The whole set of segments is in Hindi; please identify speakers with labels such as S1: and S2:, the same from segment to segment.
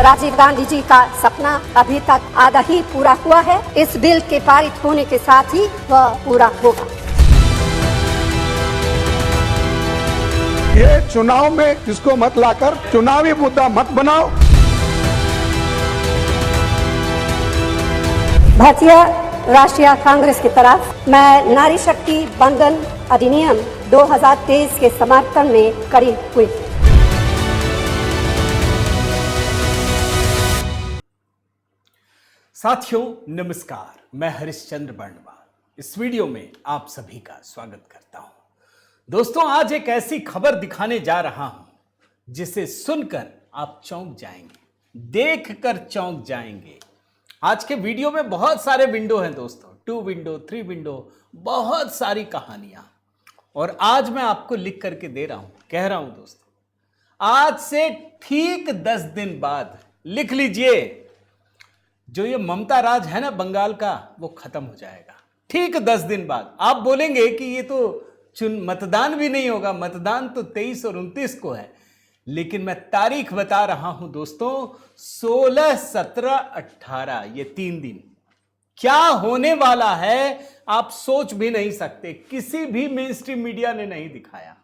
S1: राजीव गांधी जी का सपना अभी तक आधा ही पूरा हुआ है। इस बिल के पारित होने के साथ ही वह पूरा होगा।
S2: ये चुनाव में किसको मत लाकर चुनावी मुद्दा मत बनाओ।
S1: भारतीय राष्ट्रीय कांग्रेस की तरफ मैं नारी शक्ति बंधन अधिनियम 2023 के समर्थन में खड़ी हुई।
S3: साथियों नमस्कार, मैं हरिश्चंद्र बर्णवाल इस वीडियो में आप सभी का स्वागत करता हूं। दोस्तों, आज एक ऐसी खबर दिखाने जा रहा हूं जिसे सुनकर आप चौंक जाएंगे, देखकर चौंक जाएंगे। आज के वीडियो में बहुत सारे विंडो हैं दोस्तों, 2 विंडो, 3 विंडो, बहुत सारी कहानियां। और आज मैं आपको लिख करके दे रहा हूं, कह रहा हूं दोस्तों, आज से ठीक 10 दिन बाद लिख लीजिए, जो ये ममता राज है ना बंगाल का, वो खत्म हो जाएगा। ठीक 10 दिन बाद। आप बोलेंगे कि ये तो मतदान भी नहीं होगा, मतदान तो 23 और 29 को है। लेकिन मैं तारीख बता रहा हूं दोस्तों, 16, 17, 18 ये 3 दिन क्या होने वाला है आप सोच भी नहीं सकते। किसी भी मेन स्ट्रीम मीडिया ने नहीं दिखाया,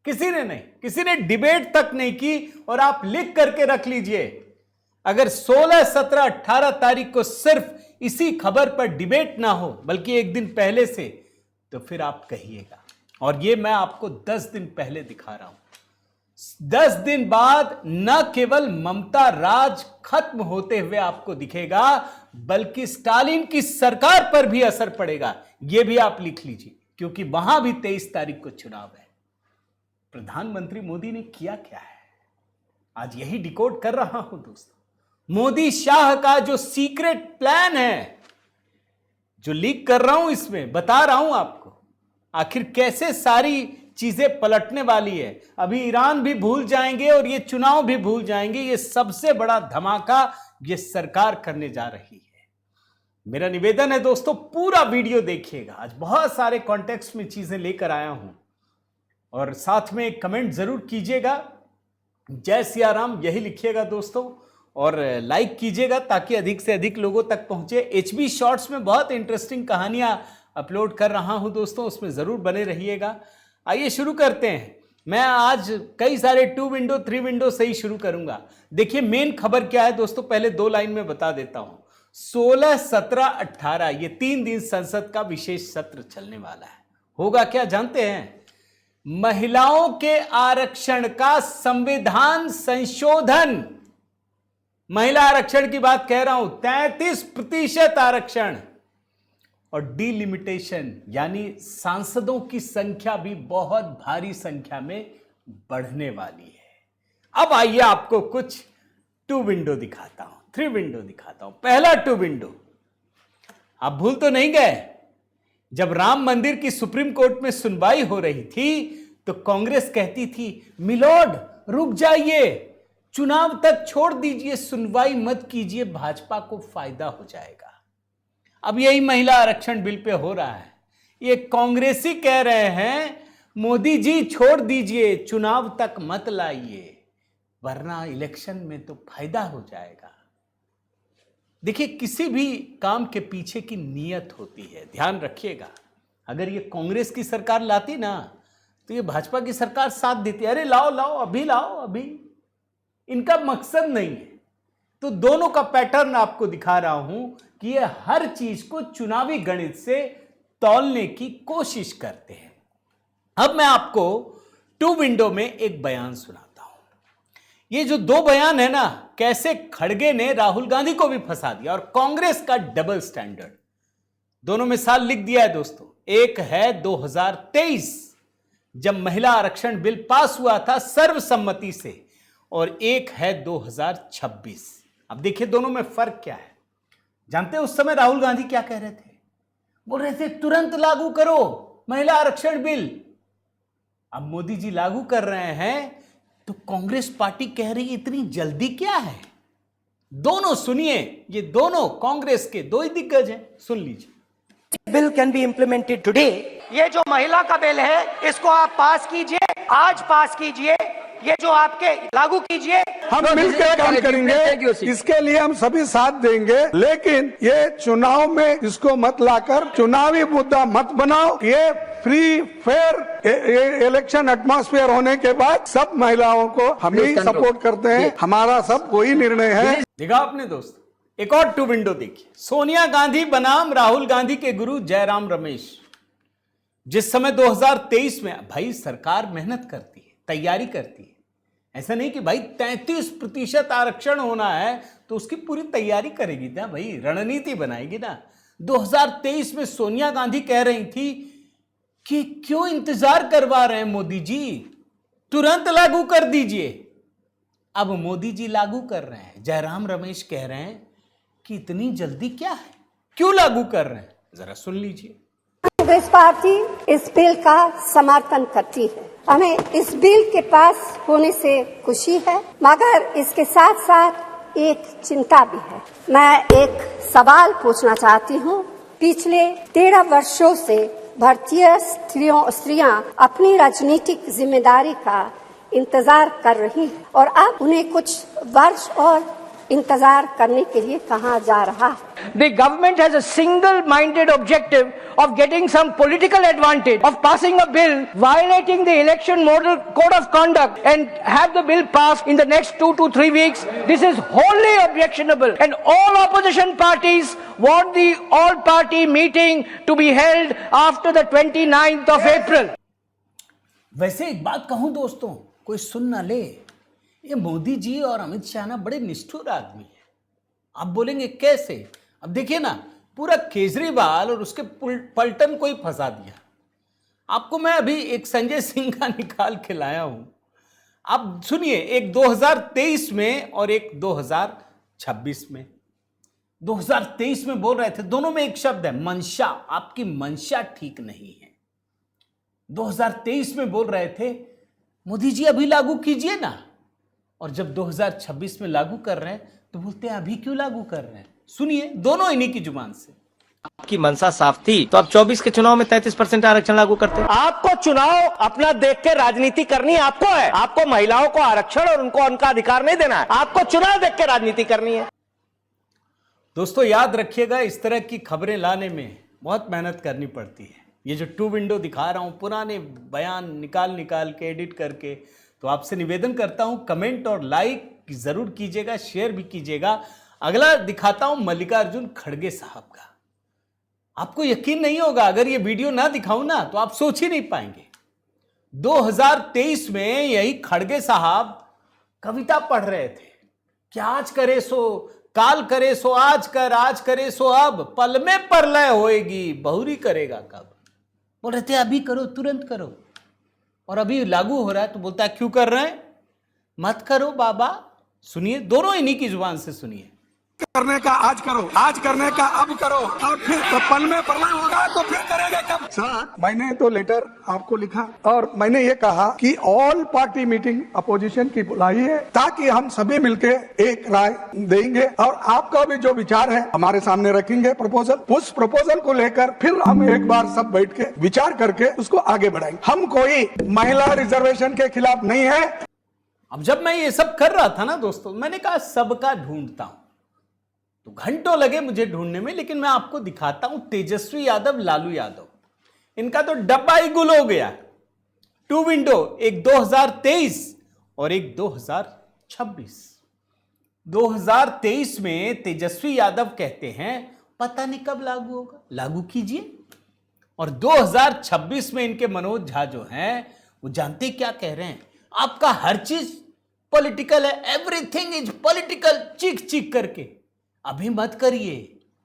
S3: किसी ने नहीं, किसी ने डिबेट तक नहीं की। और आप लिख करके रख लीजिए, अगर 16, 17, 18 तारीख को सिर्फ इसी खबर पर डिबेट ना हो, बल्कि एक दिन पहले से, तो फिर आप कहिएगा। और ये मैं आपको 10 दिन पहले दिखा रहा हूं। 10 दिन बाद न केवल ममता राज खत्म होते हुए आपको दिखेगा, बल्कि स्टालिन की सरकार पर भी असर पड़ेगा। यह भी आप लिख लीजिए, क्योंकि वहां भी 23 तारीख को चुनाव है। प्रधानमंत्री मोदी ने किया क्या है, आज यही डिकोड कर रहा हूं दोस्तों। मोदी शाह का जो सीक्रेट प्लान है, जो लीक कर रहा हूं, इसमें बता रहा हूं आपको आखिर कैसे सारी चीजें पलटने वाली है। अभी ईरान भी भूल जाएंगे और ये चुनाव भी भूल जाएंगे। ये सबसे बड़ा धमाका ये सरकार करने जा रही है। मेरा निवेदन है दोस्तों, पूरा वीडियो देखिएगा। आज बहुत सारे कॉन्टेक्स्ट में चीजें लेकर आया हूं, और साथ में एक कमेंट जरूर कीजिएगा, जय सिया राम यही लिखिएगा दोस्तों, और लाइक कीजिएगा ताकि अधिक से अधिक लोगों तक पहुंचे। HB शॉर्ट्स में बहुत इंटरेस्टिंग कहानियां अपलोड कर रहा हूं दोस्तों, उसमें जरूर बने रहिएगा। आइए शुरू करते हैं। मैं आज कई सारे 2 विंडो, 3 विंडो से ही शुरू करूंगा। देखिए मेन खबर क्या है दोस्तों, पहले 2 लाइन में बता देता हूं। 16, 17, 18 ये 3 दिन संसद का विशेष सत्र चलने वाला है। होगा क्या जानते हैं? महिलाओं के आरक्षण का संविधान संशोधन। महिला आरक्षण की बात कह रहा हूं, 33% आरक्षण, और डिलिमिटेशन यानी सांसदों की संख्या भी बहुत भारी संख्या में बढ़ने वाली है। अब आइए आपको कुछ 2 विंडो दिखाता हूं, 3 विंडो दिखाता हूं। पहला 2 विंडो, आप भूल तो नहीं गए, जब राम मंदिर की सुप्रीम कोर्ट में सुनवाई हो रही थी तो कांग्रेस कहती थी, मिलोड रुक जाइए, चुनाव तक छोड़ दीजिए, सुनवाई मत कीजिए, भाजपा को फायदा हो जाएगा। अब यही महिला आरक्षण बिल पे हो रहा है। ये कांग्रेसी कह रहे हैं, मोदी जी छोड़ दीजिए, चुनाव तक मत लाइए, वरना इलेक्शन में तो फायदा हो जाएगा। देखिए, किसी भी काम के पीछे की नीयत होती है, ध्यान रखिएगा। अगर ये कांग्रेस की सरकार लाती ना, तो ये भाजपा की सरकार साथ देती, अरे लाओ लाओ अभी लाओ अभी। इनका मकसद नहीं है। तो दोनों का पैटर्न आपको दिखा रहा हूं कि ये हर चीज को चुनावी गणित से तौलने की कोशिश करते हैं। अब मैं आपको 2 विंडो में एक बयान सुनाता हूं। ये जो 2 बयान है ना, कैसे खड़गे ने राहुल गांधी को भी फंसा दिया, और कांग्रेस का डबल स्टैंडर्ड। दोनों में साल लिख दिया है दोस्तों। एक है 2023, जब महिला आरक्षण बिल पास हुआ था सर्वसम्मति से, और एक है 2026। अब देखिए दोनों में फर्क क्या है। जानते हैं उस समय राहुल गांधी क्या कह रहे थे? बोल रहे थे तुरंत लागू करो महिला आरक्षण बिल। अब मोदी जी लागू कर रहे हैं, तो कांग्रेस पार्टी कह रही है इतनी जल्दी क्या है? दोनों सुनिए, ये दोनों कांग्रेस के 2 ही दिग्गज हैं, सुन लीजिए।
S4: Bill can be implemented today. ये जो महिला का बिल है, इसको आप पास कीजिए, आज पास कीजिए। ये जो आपके लागू कीजिए।
S2: हम मिलकर काम करेंगे, इसके लिए हम सभी साथ देंगे, लेकिन ये चुनाव में इसको मत लाकर चुनावी मुद्दा मत बनाओ। ये फ्री फेयर इलेक्शन एटमॉस्फेयर होने के बाद सब महिलाओं को हम ही सपोर्ट करते हैं, हमारा सब वही निर्णय है।
S3: देखा आपने दोस्त, एक और टू विंडो देखिए। सोनिया गांधी बनाम राहुल गांधी के गुरु जयराम रमेश। जिस समय 2023 में भाई सरकार मेहनत करती है, तैयारी करती है, ऐसा नहीं कि भाई 33% आरक्षण होना है तो उसकी पूरी तैयारी करेगी ना भाई, रणनीति बनाएगी ना। 2023 में सोनिया गांधी कह रही थी कि क्यों इंतजार करवा रहे हैं मोदी जी, तुरंत लागू कर दीजिए। अब मोदी जी लागू कर रहे हैं, जयराम रमेश कह रहे हैं कि इतनी जल्दी क्या है, क्यों लागू कर रहे हैं, जरा सुन लीजिए।
S1: कांग्रेस पार्टी इस बिल का समर्थन करती है। हमें इस बिल के पास होने से खुशी है, मगर इसके साथ साथ एक चिंता भी है। मैं एक सवाल पूछना चाहती हूँ। पिछले 13 वर्षों से भारतीय स्त्रियां अपनी राजनीतिक जिम्मेदारी का इंतजार कर रही हैं और अब उन्हें कुछ वर्ष और इंतजार करने के लिए कहा जा रहा है।
S4: The government has a single-minded objective of getting some political advantage of passing a bill violating the election model code of conduct and have the bill passed in the next 2 to 3 weeks. This is wholly objectionable, and all opposition parties want the all-party meeting to be held after the 29th of April.
S3: वैसे एक बात कहूं दोस्तों, कोई सुन ना ले, ये मोदी जी और अमित शाह ना बड़े निष्ठुर आदमी है। आप बोलेंगे कैसे? अब देखिए ना, पूरा केजरीवाल और उसके पलटन को ही फंसा दिया। आपको मैं अभी एक संजय सिंह का निकाल के लाया हूं, आप सुनिए। एक 2023 में और एक 2026 में। 2023 में बोल रहे थे, दोनों में एक शब्द है मंशा, आपकी मंशा ठीक नहीं है। 2023 में बोल रहे थे मोदी जी अभी लागू कीजिए ना, और जब 2026 में लागू कर रहे हैं तो बोलते हैं अभी क्यों लागू कर रहे हैं। सुनिए, दोनों इन्हीं की जुबान से।
S5: आपकी मनसा साफ थी तो आप 24 के चुनाव में 33% आरक्षण लागू करते।
S4: आपको चुनाव अपना देख के राजनीति करनी आपको है। आपको महिलाओं को आरक्षण और उनको उनका अधिकार नहीं देना है, आपको चुनाव देख के राजनीति करनी है।
S3: दोस्तों याद रखिएगा, इस तरह की खबरें लाने में बहुत मेहनत करनी पड़ती है। ये जो टू विंडो दिखा रहा हूं, पुराने बयान निकाल के एडिट करके, तो आपसे निवेदन करता हूं कमेंट और लाइक जरूर कीजिएगा, शेयर भी कीजिएगा। अगला दिखाता हूं मल्लिकार्जुन खड़गे साहब का। आपको यकीन नहीं होगा, अगर ये वीडियो ना दिखाऊं ना तो आप सोच ही नहीं पाएंगे। 2023 में यही खड़गे साहब कविता पढ़ रहे थे कि आज करे सो काल करे सो आज करे सो अब, पल में प्रलय होएगी बहुरी करेगा कब। बोल रहे थे अभी करो, तुरंत करो, और अभी लागू हो रहा है तो बोलता है क्यों कर रहे हैं, मत करो बाबा। सुनिए, दोनों इन्हीं की जुबान से सुनिए।
S2: करने का आज करो, आज करने का अब करो, और फिर तो पल में प्रलय होगा तो फिर करेंगे कब। सर, मैंने तो लेटर आपको लिखा और मैंने ये कहा कि ऑल पार्टी मीटिंग अपोजिशन की बुलाई है ताकि हम सभी मिलके एक राय देंगे और आपका भी जो विचार है हमारे सामने रखेंगे प्रपोजल। उस प्रपोजल को लेकर फिर हम एक बार सब बैठ के विचार करके उसको आगे बढ़ाएंगे। हम कोई महिला रिजर्वेशन के खिलाफ नहीं है।
S3: अब जब मैं ये सब कर रहा था ना दोस्तों, मैंने कहा सबका ढूंढता हूं, तो घंटों लगे मुझे ढूंढने में, लेकिन मैं आपको दिखाता हूं तेजस्वी यादव, लालू यादव, इनका तो डब्बा ही गुल हो गया। टू विंडो, एक 2023 और एक 2026। 2023 में तेजस्वी यादव कहते हैं पता नहीं कब लागू होगा, लागू कीजिए। और 2026 में इनके मनोज झा जो हैं वो जानते क्या कह रहे हैं, आपका हर चीज पॉलिटिकल है, एवरीथिंग इज पॉलिटिकल, चीख चीख करके। अभी मत करिए,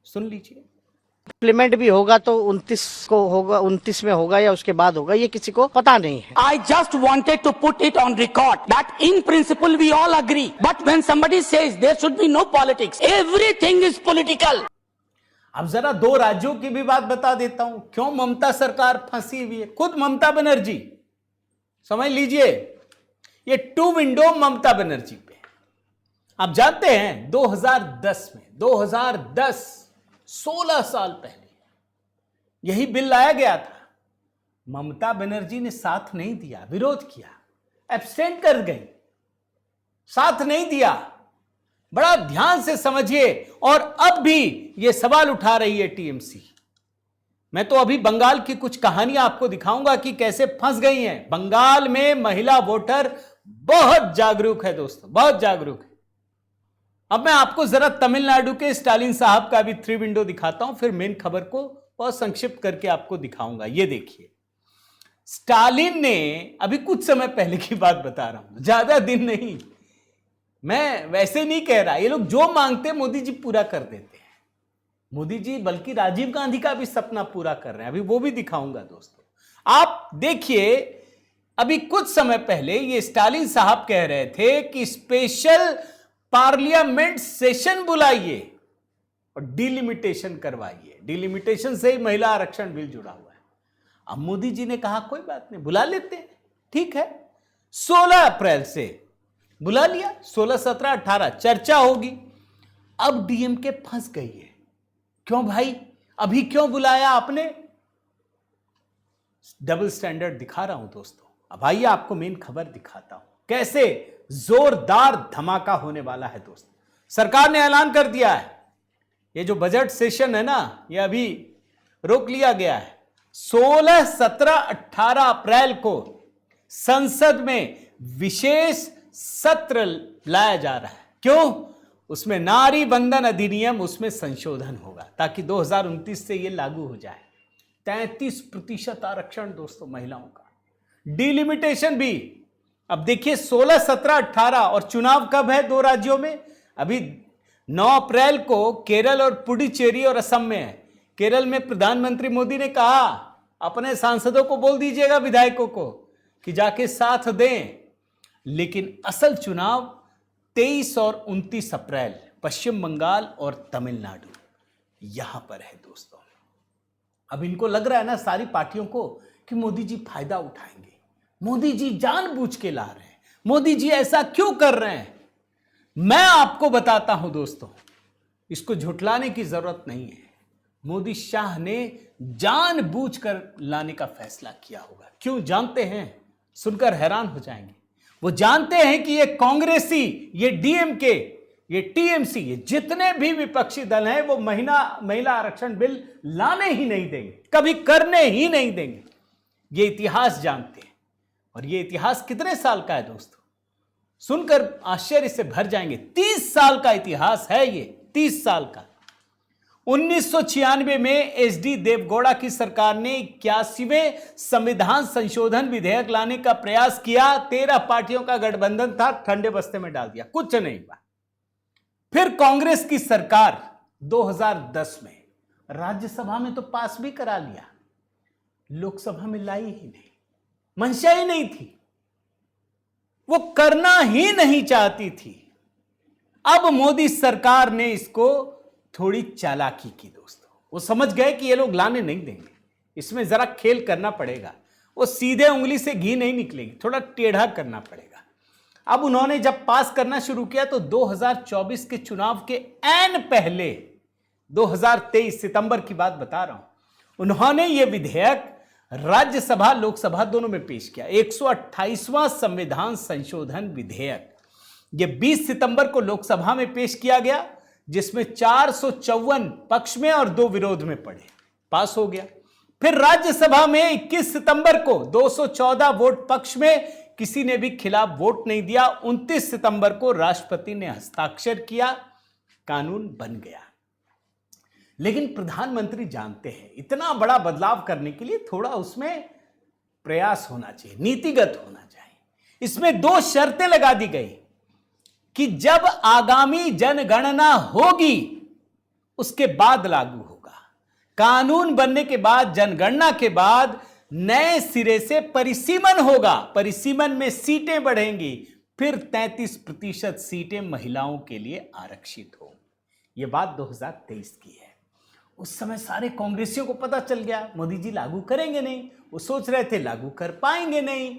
S3: सुन लीजिए।
S6: इम्प्लीमेंट भी होगा तो 29 को होगा, 29 में होगा या उसके बाद होगा, ये किसी को पता नहीं है।
S7: I just wanted to put it on record that in principle we all agree, but when somebody says there should be no politics, everything is political.
S3: अब जरा दो राज्यों की भी बात बता देता हूं, क्यों ममता सरकार फंसी हुई है। खुद ममता बनर्जी, समझ लीजिए, ये टू विंडो ममता बनर्जी पे। आप जानते हैं 2010 में, 2010 16 साल पहले यही बिल लाया गया था। ममता बनर्जी ने साथ नहीं दिया, विरोध किया। एब्सटेंड कर गई, साथ नहीं दिया। बड़ा ध्यान से समझिए। और अब भी यह सवाल उठा रही है टीएमसी। मैं तो अभी बंगाल की कुछ कहानियां आपको दिखाऊंगा कि कैसे फंस गई हैं। बंगाल में महिला वोटर बहुत जागरूक है दोस्तों, बहुत जागरूक है। अब मैं आपको जरा तमिलनाडु के स्टालिन साहब का भी 3 विंडो दिखाता हूं, फिर मेन खबर को बहुत संक्षिप्त करके आपको दिखाऊंगा। ये देखिए, स्टालिन ने अभी कुछ समय पहले की बात बता रहा हूं, ज्यादा दिन नहीं, मैं वैसे नहीं कह रहा, ये लोग जो मांगते मोदी जी पूरा कर देते हैं। मोदी जी बल्कि राजीव गांधी का भी सपना पूरा कर रहे हैं, अभी वो भी दिखाऊंगा दोस्तों। आप देखिए, अभी कुछ समय पहले ये स्टालिन साहब कह रहे थे कि स्पेशल पार्लियामेंट सेशन बुलाइए और डिलिमिटेशन करवाइए। डिलिमिटेशन से ही महिला आरक्षण बिल जुड़ा हुआ है। अब मोदी जी ने कहा कोई बात नहीं, बुला लेते हैं, ठीक है। 16 अप्रैल से बुला लिया, 16, 17, 18 चर्चा होगी। अब डीएमके फंस गई है। क्यों भाई, अभी क्यों बुलाया आपने? डबल स्टैंडर्ड दिखा रहा हूं दोस्तों। अब आइए आपको मेन खबर दिखाता हूं, कैसे जोरदार धमाका होने वाला है दोस्तों। सरकार ने ऐलान कर दिया है, ये जो बजट सेशन है ना, ये अभी रोक लिया गया है। 16, 17, 18 अप्रैल को संसद में विशेष सत्र लाया जा रहा है। क्यों? उसमें नारी बंधन अधिनियम, उसमें संशोधन होगा ताकि 2029 से यह लागू हो जाए। 33% आरक्षण दोस्तों महिलाओं का, डिलिमिटेशन भी। अब देखिए 16, 17, 18 और चुनाव कब है 2 राज्यों में? अभी 9 अप्रैल को केरल और पुडुचेरी और असम में है। केरल में प्रधानमंत्री मोदी ने कहा अपने सांसदों को बोल दीजिएगा, विधायकों को, कि जाके साथ दें। लेकिन असल चुनाव 23 और 29 अप्रैल पश्चिम बंगाल और तमिलनाडु यहां पर है दोस्तों। अब इनको लग रहा है ना सारी पार्टियों को कि मोदी जी फायदा उठाएंगे, मोदी जी जानबूझ के ला रहे हैं, मोदी जी ऐसा क्यों कर रहे हैं। मैं आपको बताता हूं दोस्तों, इसको झुठलाने की जरूरत नहीं है। मोदी शाह ने जानबूझकर लाने का फैसला किया होगा। क्यों जानते हैं? सुनकर हैरान हो जाएंगे। वो जानते हैं कि ये कांग्रेसी, ये डीएमके, ये टीएमसी, ये जितने भी विपक्षी दल हैं वो महिला आरक्षण बिल लाने ही नहीं देंगे, कभी करने ही नहीं देंगे। ये इतिहास जानते हैं। और ये इतिहास कितने साल का है दोस्तों? सुनकर आश्चर्य से भर जाएंगे। 30 साल का इतिहास है ये, 30 साल का। 1996 में एचडी देवगौड़ा की सरकार ने 81वें संविधान संशोधन विधेयक लाने का प्रयास किया। 13 पार्टियों का गठबंधन था, ठंडे बस्ते में डाल दिया, कुछ नहीं हुआ। फिर कांग्रेस की सरकार 2010 में राज्यसभा में तो पास भी करा लिया, लोकसभा में लाई ही नहीं, मंशा ही नहीं थी, वो करना ही नहीं चाहती थी। अब मोदी सरकार ने इसको थोड़ी चालाकी की दोस्तों। वो समझ गए कि ये लोग लाने नहीं देंगे, इसमें जरा खेल करना पड़ेगा। वो सीधे उंगली से घी नहीं निकलेगी, थोड़ा टेढ़ा करना पड़ेगा। अब उन्होंने जब पास करना शुरू किया तो 2024 के चुनाव के ऐन पहले, 2023 सितंबर की बात बता रहा हूं, उन्होंने ये विधेयक राज्यसभा लोकसभा दोनों में पेश किया। 128वां संविधान संशोधन विधेयक ये 20 सितंबर को लोकसभा में पेश किया गया, जिसमें 454 पक्ष में और 2 विरोध में पड़े, पास हो गया। फिर राज्यसभा में 21 सितंबर को 214 वोट पक्ष में, किसी ने भी खिलाफ वोट नहीं दिया। 29 सितंबर को राष्ट्रपति ने हस्ताक्षर किया, कानून बन गया। लेकिन प्रधानमंत्री जानते हैं इतना बड़ा बदलाव करने के लिए थोड़ा उसमें प्रयास होना चाहिए, नीतिगत होना चाहिए। इसमें 2 शर्तें लगा दी गई कि जब आगामी जनगणना होगी उसके बाद लागू होगा। कानून बनने के बाद, जनगणना के बाद नए सिरे से परिसीमन होगा, परिसीमन में सीटें बढ़ेंगी, फिर 33% सीटें महिलाओं के लिए आरक्षित होंगी। यह बात 2023 की है। उस समय सारे कांग्रेसियों को पता चल गया मोदी जी लागू करेंगे नहीं, वो सोच रहे थे लागू कर पाएंगे नहीं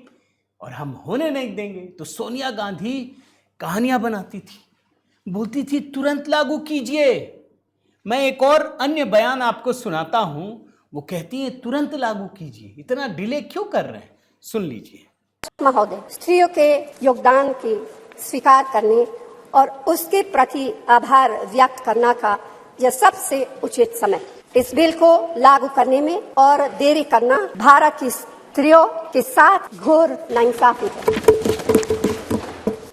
S3: और हम होने नहीं देंगे। तो सोनिया गांधी कहानियां बनाती थी, बोलती थी तुरंत लागू कीजिए। मैं एक और अन्य बयान आपको सुनाता हूं, वो कहती है तुरंत लागू कीजिए, इतना डिले क्यों कर रहे हैं, सुन लीजिए।
S1: महोदय, स्त्रियों के योगदान की स्वीकार करने और उसके प्रति आभार व्यक्त करना का यह सबसे उचित समय। इस बिल को लागू करने में और देरी करना भारत की स्त्रियों के साथ घोर नाइंसाफी है।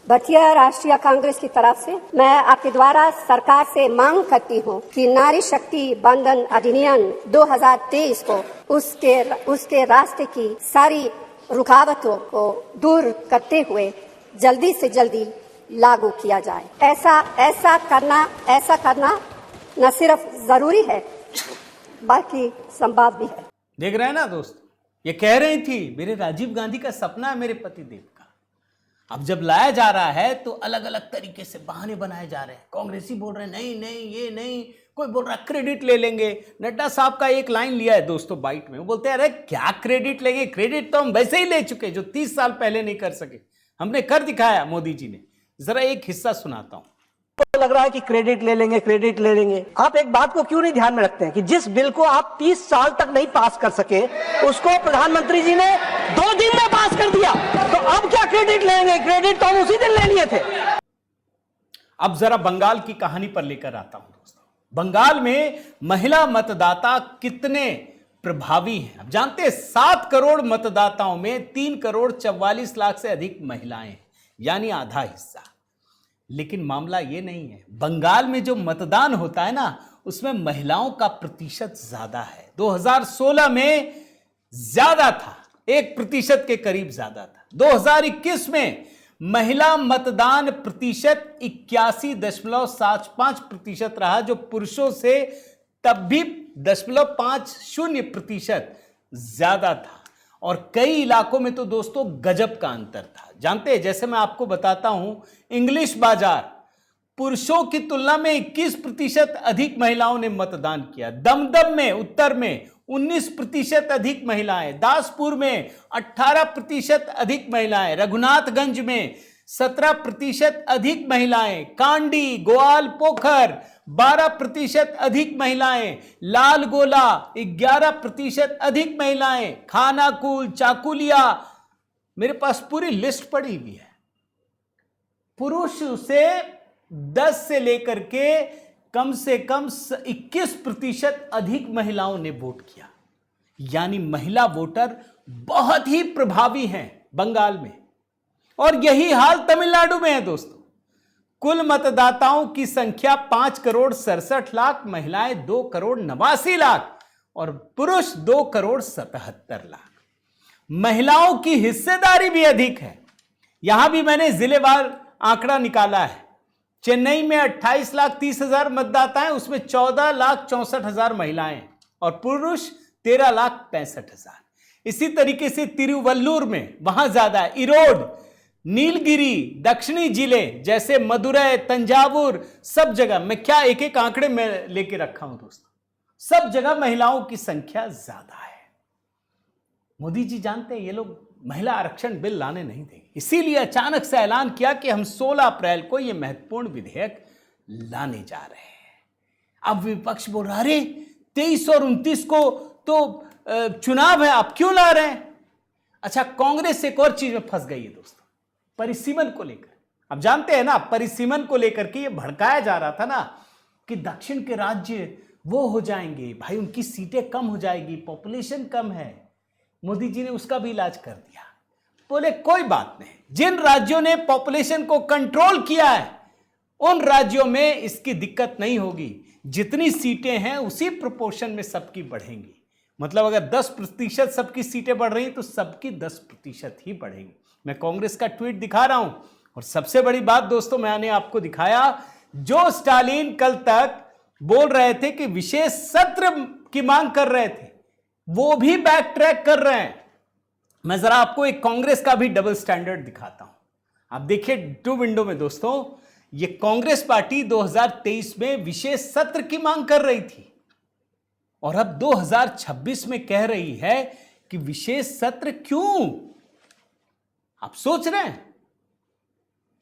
S1: भारतीय राष्ट्रीय कांग्रेस की तरफ से मैं आपके द्वारा सरकार से मांग करती हूं कि नारी शक्ति बंधन अधिनियम 2023 को उसके रास्ते की सारी रुकावटों को दूर करते हुए जल्दी से जल्दी लागू किया जाए। ऐसा करना न सिर्फ जरूरी है बल्कि संभव भी है।
S3: देख रहे हैं ना दोस्तों, ये कह रही थी मेरे राजीव गांधी का सपना है मेरे पति देव का। अब जब लाया जा रहा है तो अलग अलग तरीके से बहाने बनाए जा रहे हैं। कांग्रेसी बोल रहे हैं नहीं ये नहीं, कोई बोल रहा है क्रेडिट ले लेंगे। नड्डा साहब का एक लाइन लिया है दोस्तों बाइट में, वो बोलते हैं अरे क्या क्रेडिट लेंगे, क्रेडिट तो हम वैसे ही ले चुके जो 30 साल पहले नहीं कर सके, हमने कर दिखाया मोदी जी ने। जरा एक हिस्सा सुनाता हूं।
S8: लग रहा है कि क्रेडिट ले लेंगे। आप एक बात को क्यों नहीं ध्यान में रखते हैं कि जिस बिल को आप 30 साल तक नहीं पास कर सके उसको प्रधानमंत्री जी ने 2 दिन में पास कर दिया, तो अब क्या क्रेडिट लेंगे? क्रेडिट तो हम उसी दिन ले लिए थे।
S3: अब जरा बंगाल की कहानी पर लेकर आता हूं दोस्तों। बंगाल में महिला मतदाता कितने प्रभावी हैं अब जानते हैं। 7 करोड़ मतदाताओं में 3 करोड़ 44 लाख से अधिक महिलाएं, यानी आधा हिस्सा। लेकिन मामला ये नहीं है, बंगाल में जो मतदान होता है ना उसमें महिलाओं का प्रतिशत ज्यादा है। 2016 में ज्यादा था, 1% के करीब ज्यादा था। 2021 में महिला मतदान प्रतिशत 81.75% रहा, जो पुरुषों से तब भी 0.50% ज्यादा था। और कई इलाकों में तो दोस्तों गजब का अंतर था। जानते हैं, जैसे मैं आपको बताता हूं, इंग्लिश बाजार पुरुषों की तुलना में 21% अधिक महिलाओं ने मतदान किया। दमदम में उत्तर में 19% अधिक महिलाएं, दासपुर में 18% अधिक महिलाएं, रघुनाथगंज में 17% अधिक महिलाएं, कांडी गोवाल पोखर 12% अधिक महिलाएं, लाल गोला 11% अधिक महिलाएं, खानाकुल चाकुलिया, मेरे पास पूरी लिस्ट पड़ी हुई है। पुरुष से 10 से लेकर के कम से कम 21% अधिक महिलाओं ने वोट किया। यानी महिला वोटर बहुत ही प्रभावी हैं बंगाल में। और यही हाल तमिलनाडु में है दोस्तों। कुल मतदाताओं की संख्या 5 करोड़ 67 लाख, महिलाएं 2 करोड़ 89 लाख और पुरुष 2 करोड़ 77 लाख। महिलाओं की हिस्सेदारी भी अधिक है। यहां भी मैंने जिलेवार आंकड़ा निकाला है। चेन्नई में 28,30,000 मतदाता हैं, उसमें 14,64,000 महिलाएं और पुरुष 13,65,000। इसी तरीके से तिरुवल्लुर में वहां ज्यादा है। इरोड, नीलगिरी, दक्षिणी जिले जैसे मदुरै, तंजावुर, सब जगह, मैं क्या एक एक आंकड़े में लेके रखा हूं दोस्तों, सब जगह महिलाओं की संख्या ज्यादा है। मोदी जी जानते हैं ये लोग महिला आरक्षण बिल लाने नहीं देंगे, इसीलिए अचानक से ऐलान किया कि हम 16 अप्रैल को यह महत्वपूर्ण विधेयक लाने जा रहे हैं। अब विपक्ष बोल रहा अरे 23 और 29 को तो चुनाव है, आप क्यों ला रहे हैं? अच्छा, कांग्रेस एक और चीज में फंस गई है दोस्तों, परिसीमन को लेकर। अब जानते हैं ना, परिसीमन को लेकर के ये भड़काया जा रहा था ना कि दक्षिण के राज्य वो हो जाएंगे, भाई उनकी सीटें कम हो जाएगी, पॉपुलेशन कम है। मोदी जी ने उसका भी इलाज कर दिया। बोले कोई बात नहीं, जिन राज्यों ने पॉपुलेशन को कंट्रोल किया है उन राज्यों में इसकी दिक्कत नहीं होगी। जितनी सीटें हैं उसी प्रोपोर्शन में सबकी बढ़ेंगी। मतलब अगर 10% सबकी सीटें बढ़ रही हैं तो सबकी 10% ही बढ़ेंगी। मैं कांग्रेस का ट्वीट दिखा रहा हूं। और सबसे बड़ी बात दोस्तों, मैंने आपको दिखाया, जो स्टालिन कल तक बोल रहे थे कि विशेष सत्र की मांग कर रहे थे, वो भी बैक ट्रैक कर रहे हैं। मैं जरा आपको एक कांग्रेस का भी डबल स्टैंडर्ड दिखाता हूं। आप देखिए 2 विंडो में दोस्तों, ये कांग्रेस पार्टी 2023 में विशेष सत्र की मांग कर रही थी और अब 2026 में कह रही है कि विशेष सत्र क्यों? आप सोच रहे हैं,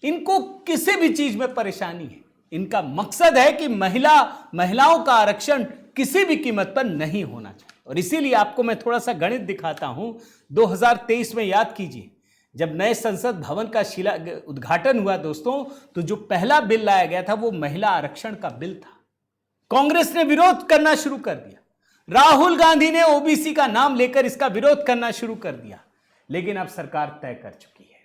S3: इनको किसी भी चीज में परेशानी है। इनका मकसद है कि महिलाओं का आरक्षण किसी भी कीमत पर नहीं होना चाहिए। और इसीलिए आपको मैं थोड़ा सा गणित दिखाता हूं। 2023 में याद कीजिए, जब नए संसद भवन का उद्घाटन हुआ दोस्तों, तो जो पहला बिल लाया गया था वो महिला आरक्षण का बिल था। कांग्रेस ने विरोध करना शुरू कर दिया, राहुल गांधी ने ओबीसी का नाम लेकर इसका विरोध करना शुरू कर दिया। लेकिन अब सरकार तय कर चुकी है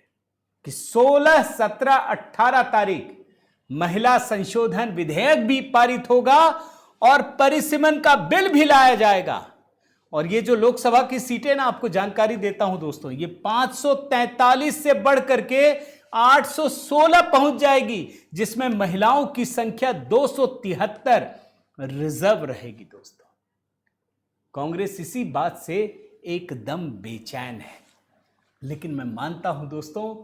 S3: कि 16, 17, 18 तारीख महिला संशोधन विधेयक भी पारित होगा और परिसीमन का बिल भी लाया जाएगा। और ये जो लोकसभा की सीटें ना, आपको जानकारी देता हूं दोस्तों, ये 543 से बढ़ करके 816 पहुंच जाएगी, जिसमें महिलाओं की संख्या 273 रिजर्व रहेगी। दोस्तों, कांग्रेस इसी बात से एकदम बेचैन है। लेकिन मैं मानता हूं दोस्तों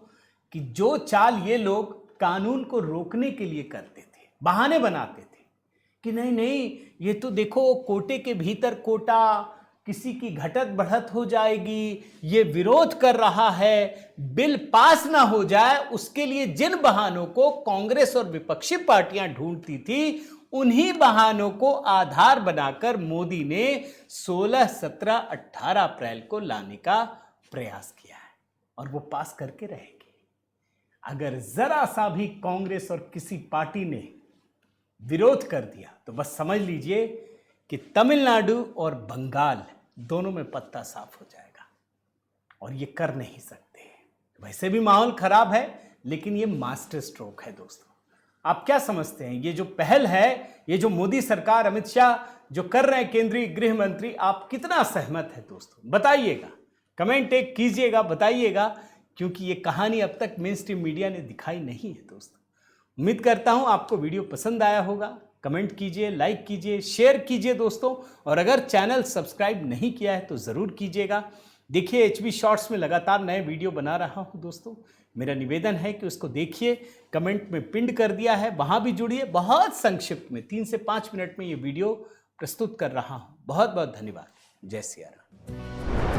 S3: कि जो चाल ये लोग कानून को रोकने के लिए करते थे, बहाने बनाते थे कि नहीं नहीं, ये तो देखो कोटे के भीतर कोटा, किसी की घटत बढ़त हो जाएगी, ये विरोध कर रहा है, बिल पास ना हो जाए, उसके लिए जिन बहानों को कांग्रेस और विपक्षी पार्टियां ढूंढती थी, उन्हीं बहानों को आधार बनाकर मोदी ने 16, 17, 18 अप्रैल को लाने का प्रयास किया है और वो पास करके रहेगी। अगर जरा सा भी कांग्रेस और किसी पार्टी ने विरोध कर दिया तो बस समझ लीजिए कि तमिलनाडु और बंगाल दोनों में पत्ता साफ हो जाएगा, और ये कर नहीं सकते। वैसे भी माहौल खराब है, लेकिन ये मास्टर स्ट्रोक है। दोस्तों, आप क्या समझते हैं, ये जो पहल है, ये जो मोदी सरकार, अमित शाह जो कर रहे हैं, केंद्रीय गृह मंत्री, आप कितना सहमत है दोस्तों? बताइएगा, कमेंट एक कीजिएगा, बताइएगा, क्योंकि ये कहानी अब तक मेन स्ट्रीम मीडिया ने दिखाई नहीं है। दोस्तों, उम्मीद करता हूं आपको वीडियो पसंद आया होगा। कमेंट कीजिए, लाइक कीजिए, शेयर कीजिए दोस्तों, और अगर चैनल सब्सक्राइब नहीं किया है तो ज़रूर कीजिएगा। देखिए, HB शॉर्ट्स में लगातार नए वीडियो बना रहा हूं दोस्तों, मेरा निवेदन है कि उसको देखिए, कमेंट में पिन कर दिया है, वहाँ भी जुड़िए। बहुत संक्षिप्त में 3 से 5 मिनट में ये वीडियो प्रस्तुत कर रहा हूँ। बहुत बहुत धन्यवाद। जय सिया राम।